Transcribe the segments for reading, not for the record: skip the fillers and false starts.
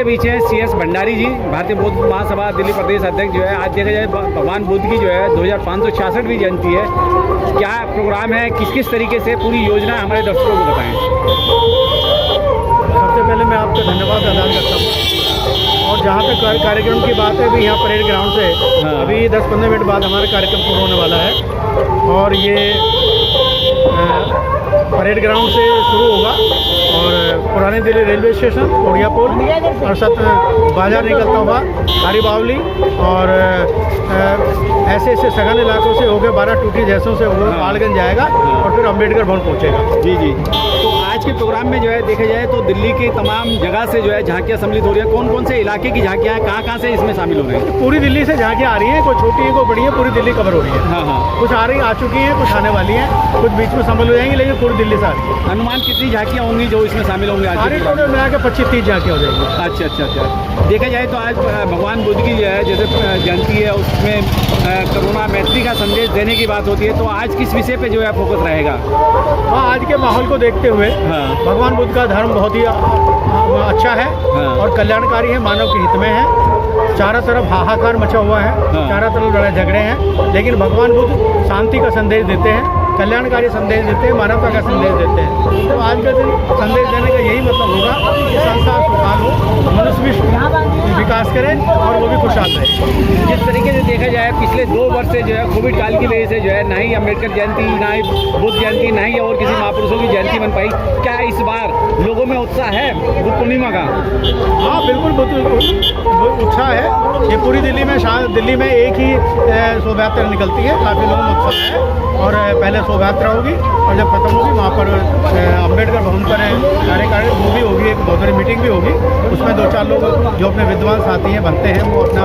बीच हैं CS भंडारी जी, भारतीय बौद्ध महासभा दिल्ली प्रदेश अध्यक्ष। जो है आज देखा जाए भगवान बुद्ध की जो है 2566वीं जयंती है, क्या प्रोग्राम है, किस किस तरीके से पूरी योजना हमारे दर्शकों को बताएं। सबसे पहले मैं आपका धन्यवाद अदा करता हूँ। और जहाँ तक कार्यक्रम की बात है, अभी यहाँ परेड ग्राउंड से अभी 10-15 मिनट बाद हमारा कार्यक्रम पूरा होने वाला है। और ये परेड ग्राउंड से शुरू होगा और पुरानी दिल्ली रेलवे स्टेशन, कोड़िया पुल और बाजार निकलता हुआ खारी बावली और ऐसे ऐसे सघन इलाकों से होकर 12 टूटी जैसों से वो पालगंज जाएगा और फिर अम्बेडकर भवन पहुंचेगा। जी जी। तो आज के प्रोग्राम में जो है देखा जाए तो दिल्ली की तमाम जगह से जो है झांकियाँ सम्मिलित हो रही है। कौन कौन से इलाके की झांकियाँ हैं, कहाँ कहाँ से इसमें शामिल हो रहे हैं? पूरी दिल्ली से झांकियाँ आ रही हैं, कोई छोटी है कोई बड़ी है, पूरी दिल्ली कवर हो रही है। हाँ। कुछ आ चुकी हैं, कुछ आने वाली हैं, कुछ बीच में शामिल हो जाएंगी, लेकिन पूरी दिल्ली से आ रही है। अनुमान कितनी झांकियाँ होंगी जो इसमें शामिल होंगी आज? टोटल मिला के 25-30 झांकियाँ हो जाएंगी। अच्छा। देखा जाए तो आज भगवान बुद्ध की जो है जैसे जयंती है, उसमें करुणा मैत्री का संदेश देने की बात होती है, तो आज किस विषय पे जो है फोकस रहेगा? आज के माहौल को देखते हुए भगवान बुद्ध का धर्म बहुत ही अच्छा है और कल्याणकारी है, मानव के हित में है। चारों तरफ हाहाकार मचा हुआ है, चारों तरफ लड़ाई झगड़े हैं, लेकिन भगवान बुद्ध शांति का संदेश देते हैं, कल्याणकारी संदेश देते हैं, मानवता का संदेश देते हैं। तो आज का दिन संदेश देने का यही मतलब होगा कि संसार खुशहाल हो, मनुष्य विकास करे और वो भी खुशहाल रहे। जिस तरीके से देखा जाए पिछले 2 वर्ष से जो है कोविड काल की वजह से जो है ना ही अम्बेडकर जयंती, ना ही बुद्ध जयंती, ना ही और किसी महापुरुषों की जयंती बन पाई, क्या इस बार लोगों में उत्साह है बुद्ध पूर्णिमा का? हाँ बिल्कुल, बुद्ध उत्साह है। ये पूरी दिल्ली में एक ही शोभा यात्रा निकलती है, काफ़ी लोगों में उत्साह है। और पहले शोभा यात्रा होगी और जब खत्म होगी वहाँ पर अम्बेडकर भवन पर कार्यकारी वो भी होगी, एक बहुत बड़ी मीटिंग भी होगी। उसमें 2-4 लोग जो अपने विद्वान साथी हैं बनते हैं, वो अपना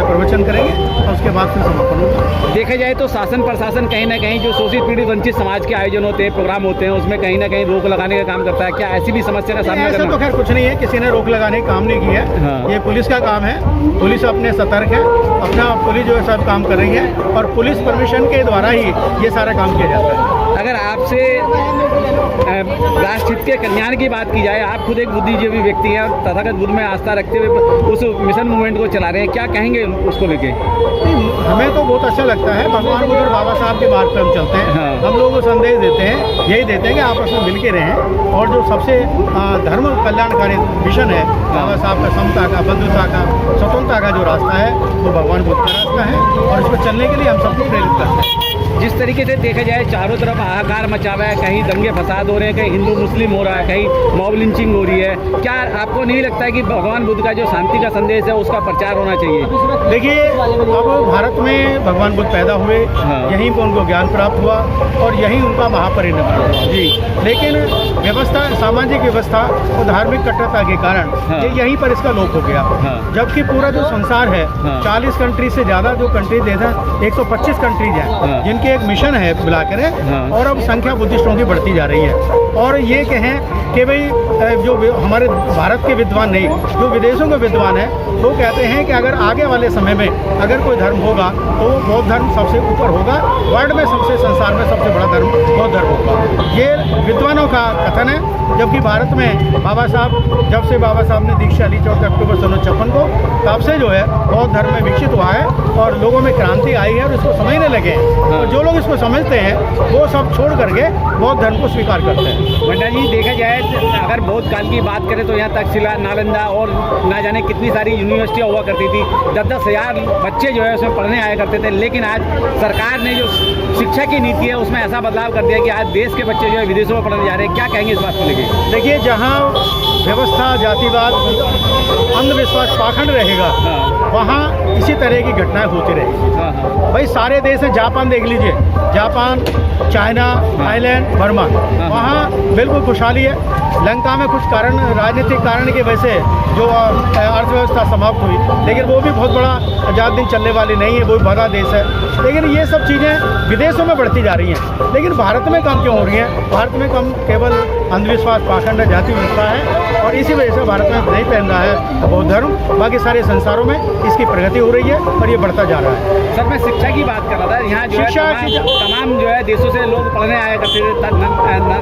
प्रवचन करेंगे और उसके बाद फिर समापन होगा। देखा जाए तो शासन प्रशासन कहीं ना कहीं जो शोषित पीड़ित वंचित समाज के आयोजन होते हैं, प्रोग्राम होते हैं, उसमें कहीं ना कहीं रोक लगाने का काम करता है। क्या ऐसी भी समस्या का सामना करना? ऐसा तो खैर कुछ नहीं है, किसी ने रोक लगाने का काम नहीं किया है। ये पुलिस का काम है, पुलिस अपने सतर्क है, अपना पुलिस जो है सब काम कर रही है और पुलिस परमिशन के द्वारा ही ये सारा काम किया जाता है। अगर आपसे राष्ट्र हित के कल्याण की बात की जाए, आप खुद एक बुद्धिजीवी व्यक्ति हैं और तथागत बुद्ध में आस्था रखते हुए उस मिशन मूवमेंट को चला रहे हैं, क्या कहेंगे उसको लेके? हमें तो बहुत अच्छा लगता है, भगवान बुद्ध और बाबा साहब के मार्ग पर हम चलते हैं। हम लोगों को संदेश देते हैं, यही देते हैं कि आपस में मिल के रहें। और जो सबसे धर्म कल्याणकारी मिशन है बाबा साहब का, समता का, बंधुता का, स्वतंत्रता का जो रास्ता है वो भगवान बुद्ध का रास्ता है और इस पर चलने के लिए हम सबको प्रेरित करते हैं। जिस तरीके से देखा जाए चारों तरफ हाहाकार मचा हुआ है, कहीं दंगे फसाद हो रहे हैं, कहीं हिंदू मुस्लिम हो रहा है, कहीं मॉब लिंचिंग हो रही है, क्या आपको नहीं लगता है कि भगवान बुद्ध का जो शांति का संदेश है उसका प्रचार होना चाहिए? देखिए, अब भारत में भगवान बुद्ध पैदा हुए, यहीं पर उनको ज्ञान प्राप्त हुआ और यहीं उनका महापरिनिर्वाण हुआ जी। लेकिन व्यवस्था, सामाजिक व्यवस्था और धार्मिक कट्टरता के कारण ये यहीं पर इसका लोप हो गया। जबकि पूरा जो संसार है 40 कंट्री से ज़्यादा जो कंट्रीज है, 125 कंट्रीज हैं जिनके एक मिशन है मिलाकर और अब संख्या बुद्धिस्टों की बढ़ती जा रही है। और ये कहें कि भाई जो हमारे भारत के विद्वान नहीं, जो विदेशों के विद्वान हैं, वो कहते हैं कि अगर आगे वाले समय में अगर कोई धर्म होगा तो वो बौद्ध धर्म सबसे ऊपर होगा, वर्ल्ड में सबसे, संसार में सबसे बड़ा धर्म बौद्ध धर्म होगा। ये विद्वानों का कथन है। जबकि भारत में बाबा साहब, जब से बाबा साहब ने दीक्षा ली 14 अक्टूबर 1956 को, तब से जो है बौद्ध धर्म में विकसित हुआ है और लोगों में क्रांति आई है और इसको समझने लगे हैं। और जो लोग इसको समझते हैं वो सब छोड़ करके बौद्ध धर्म को स्वीकार करते हैं। भंडा जी, देखा जाए अगर बौद्ध काल की बात करें तो यहाँ तक्षशिला, नालंदा और ना जाने कितनी सारी यूनिवर्सिटियाँ हुआ करती थी, 10-10 हज़ार बच्चे जो है उसमें पढ़ने आया करते थे। लेकिन आज सरकार ने जो शिक्षा की नीति है उसमें ऐसा बदलाव कर दिया कि आज देश के बच्चे जो है विदेशों में पढ़ने जा रहे हैं। क्या कहेंगे इस बात को लेकर? देखिए, जहाँ व्यवस्था, जातिवाद, अंधविश्वास, पाखंड रहेगा वहाँ इसी तरह की घटनाएं होती रहेगी। भाई सारे देश हैं, जापान देख लीजिए, जापान, चाइना, थाईलैंड, बर्मा, वहाँ बिल्कुल खुशहाली है। लंका में कुछ कारण, राजनीतिक कारण की वजह से जो अर्थव्यवस्था समाप्त हुई, लेकिन वो भी बहुत बड़ा ज़्यादा दिन चलने वाली नहीं है, वो भी बड़ा देश है। लेकिन ये सब चीज़ें विदेशों में बढ़ती जा रही हैं, लेकिन भारत में कम क्यों हो रही हैं? भारत में कम केवल अंधविश्वास, पाखंड, जाति व्यवस्था है और इसी वजह से भारत में नहीं पहन रहा है बौद्ध धर्म। बाकी सारे संसारों में इसकी प्रगति हो रही है और ये बढ़ता जा रहा है। सर, मैं शिक्षा की बात कर रहा था। यहाँ जो शिक्षा तमाम जो है देशों से लोग पढ़ने आया करते थे,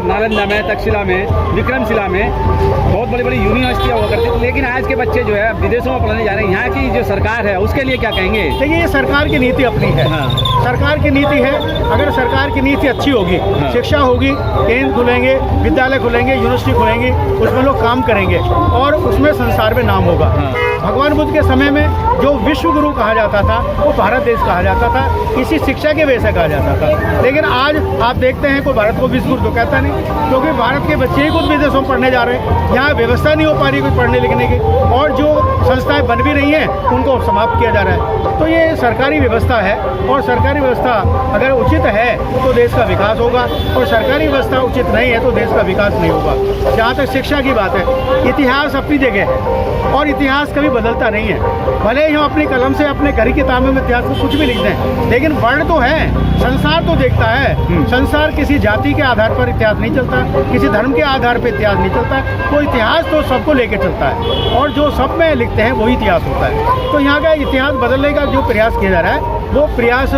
नालंदा में, तक्षशिला में, विक्रम तक्षशिला में बहुत बड़ी बड़ी यूनिवर्सिटियाँ हुआ करती थी, लेकिन आज के बच्चे जो है विदेशों में पढ़ने जा रहे हैं। यहाँ की जो सरकार है उसके लिए क्या कहेंगे? देखिए, ये सरकार की नीति अपनी है। हाँ। सरकार की नीति है, अगर सरकार की नीति अच्छी होगी, हाँ। शिक्षा होगी, केंद्र खुलेंगे, विद्यालय खुलेंगे, यूनिवर्सिटी खुलेंगी, उसमें लोग काम करेंगे और उसमें संसार में नाम होगा। हाँ। भगवान बुद्ध के समय में जो विश्व गुरु कहा जाता था वो भारत देश कहा जाता था, इसी शिक्षा के वजह से कहा जाता था। लेकिन आज आप देखते हैं कोई भारत को विश्व गुरु तो कहता नहीं, क्योंकि भारत के बच्चे ही कुछ विदेशों में पढ़ने जा रहे हैं। यहाँ व्यवस्था नहीं हो पा रही कुछ पढ़ने लिखने की, और जो संस्थाएं बन भी रही हैं उनको समाप्त किया जा रहा है। तो ये सरकारी व्यवस्था है, और सरकारी व्यवस्था अगर उचित है तो देश का विकास होगा, और सरकारी व्यवस्था उचित नहीं है तो देश का विकास नहीं होगा। जहाँ तक शिक्षा की बात है, इतिहास अपनी जगह है और इतिहास कभी बदलता नहीं है। भले ही हम अपनी कलम से अपने घर की किताबों में इतिहास को कुछ भी लिख दें, लेकिन वर्ड तो है, संसार तो देखता है। संसार किसी जाति के आधार पर इतिहास नहीं चलता, किसी धर्म के आधार पर इतिहास नहीं चलता। तो इतिहास तो सबको लेके चलता है, और जो सब में लिखते हैं वही इतिहास होता है। तो यहाँ का इतिहास बदलने का जो प्रयास किया जा रहा है वो प्रयास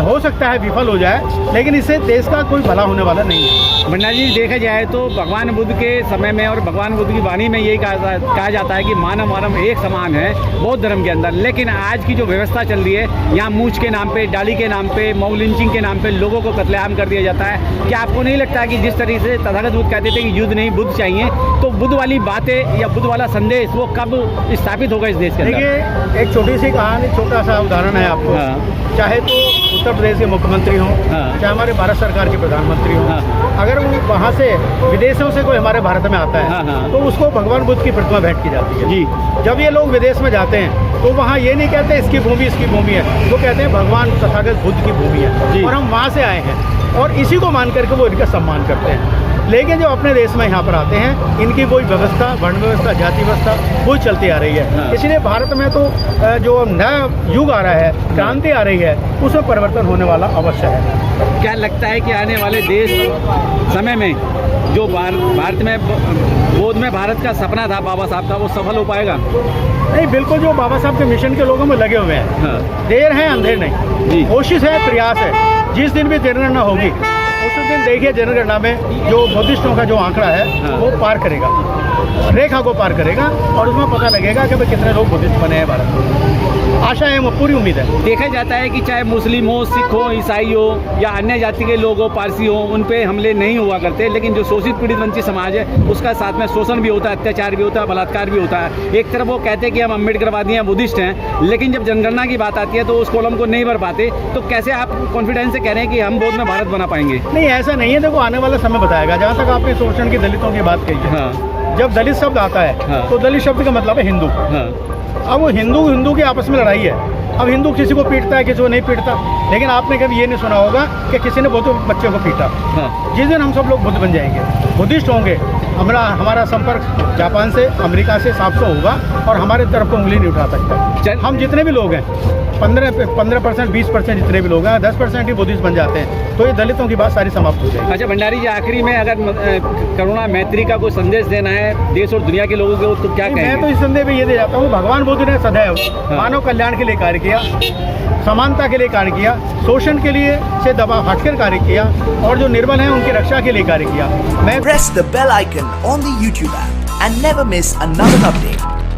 हो सकता है विफल हो जाए, लेकिन इससे देश का कोई भला होने वाला नहीं है। भंडारी जी, देखा जाए तो भगवान बुद्ध के समय में और भगवान बुद्ध की वाणी में यही कहा जाता है कि मानव मानव एक समान है बौद्ध धर्म के अंदर। लेकिन आज की जो व्यवस्था चल रही है, यहाँ मूंछ के नाम पे, डाली के नाम पे, मॉब लिंचिंग के नाम पे लोगों को कत्लेआम कर दिया जाता है। क्या आपको नहीं लगता कि जिस तरीके से तथागत बुद्ध कहते थे कि युद्ध नहीं बुद्ध चाहिए, तो बुद्ध वाली बातें या बुद्ध वाला संदेश वो कब स्थापित होगा इस देश के अंदर? देखिए, एक छोटी सी कहानी, छोटा सा उदाहरण है आपको। हाँ। चाहे तो उत्तर प्रदेश के मुख्यमंत्री हों, हाँ। चाहे हमारे भारत सरकार के प्रधानमंत्री हों, हाँ। अगर वो वहाँ से विदेशों से कोई हमारे भारत में आता है, हाँ, हाँ। तो उसको भगवान बुद्ध की प्रतिमा भेंट की जाती है। जी। जब ये लोग विदेश में जाते हैं तो वहाँ ये नहीं कहते इसकी भूमि इसकी भूमि है, वो कहते हैं भगवान तथागत बुद्ध की भूमि है, और हम वहाँ से आए हैं, और इसी को मान करके वो इनका सम्मान करते हैं। लेकिन जो अपने देश में यहाँ पर आते हैं, इनकी कोई व्यवस्था, वर्ण व्यवस्था, जाति व्यवस्था वही चलती आ रही है। हाँ। इसलिए भारत में तो जो नया युग आ रहा है, क्रांति आ रही है, उसमें परिवर्तन होने वाला अवश्य है। क्या लगता है कि आने वाले देश समय में जो भारत में बोध में भारत का सपना था बाबा साहब का, वो सफल हो पाएगा? नहीं, बिल्कुल जो बाबा साहब के मिशन के लोगों में लगे हुए हैं। हाँ। देर है अंधेर नहीं, जी। कोशिश है, प्रयास है। जिस दिन भी जनगणना होगी उस दिन देखिए जनगणना में जो बुद्धिस्टों का जो आंकड़ा है, हाँ। वो पार करेगा, रेखा को पार करेगा, और उसमें पता लगेगा कि भाई कितने लोग बुद्धिस्ट बने हैं भारत में। आशा है, वो पूरी उम्मीद है। देखा जाता है कि चाहे मुस्लिम हो, सिख हो, ईसाई हो या अन्य जाति के लोग हो, पारसी हो, उन पे हमले नहीं हुआ करते, लेकिन जो शोषित पीड़ित वंचित समाज है उसका साथ में शोषण भी होता है, अत्याचार भी होता है, बलात्कार भी होता है। एक तरफ वो कहते हैं कि हम अम्बेडकरवादी हैं, बुद्धिस्ट हैं, लेकिन जब जनगणना की बात आती है तो उस कॉलम को नहीं भर पाते। तो कैसे आप कॉन्फिडेंस से कह रहे हैं कि हम बौद्ध में भारत बना पाएंगे? नहीं, ऐसा नहीं है। देखो, आने वाला समय बताएगा। जहाँ तक आपने शोषण की दलितों की बात कही है, हाँ। जब दलित शब्द आता है, हाँ। तो दलित शब्द का मतलब है हिंदू। हाँ। अब वो हिंदू की आपस में लड़ाई है। अब हिंदू किसी को पीटता है, किसी को नहीं पीटता, लेकिन आपने कभी ये नहीं सुना होगा कि किसी ने बौद्ध बच्चों को पीटा। हाँ। जिस दिन हम सब लोग बुद्ध बन जाएंगे, बुद्धिस्ट होंगे, हमारा संपर्क जापान से, अमेरिका से 700 होगा, और हमारे तरफ को उंगली नहीं उठा सकता। हम जितने भी लोग हैं, 15%, 20% जितने भी लोग हैं, 10% ही बुद्धिस्ट बन जाते हैं, तो ये दलितों की बात सारी समाप्त हो जाएगी। अच्छा भंडारी जी, आखिरी में अगर करुणा मैत्री का कोई संदेश देना है देश और दुनिया के लोगों को, तो क्या कहेंगे? मैं तो इस संदेश में ये दे जाता हूँ, भगवान बुद्ध ने सदैव मानव कल्याण के लिए कार्य किया, समानता के लिए कार्य किया, शोषण के लिए से दबाव हटकर कार्य किया, और जो निर्बल हैं उनकी रक्षा के लिए कार्य किया। मैं Press the bell icon on the YouTube app and never miss another update.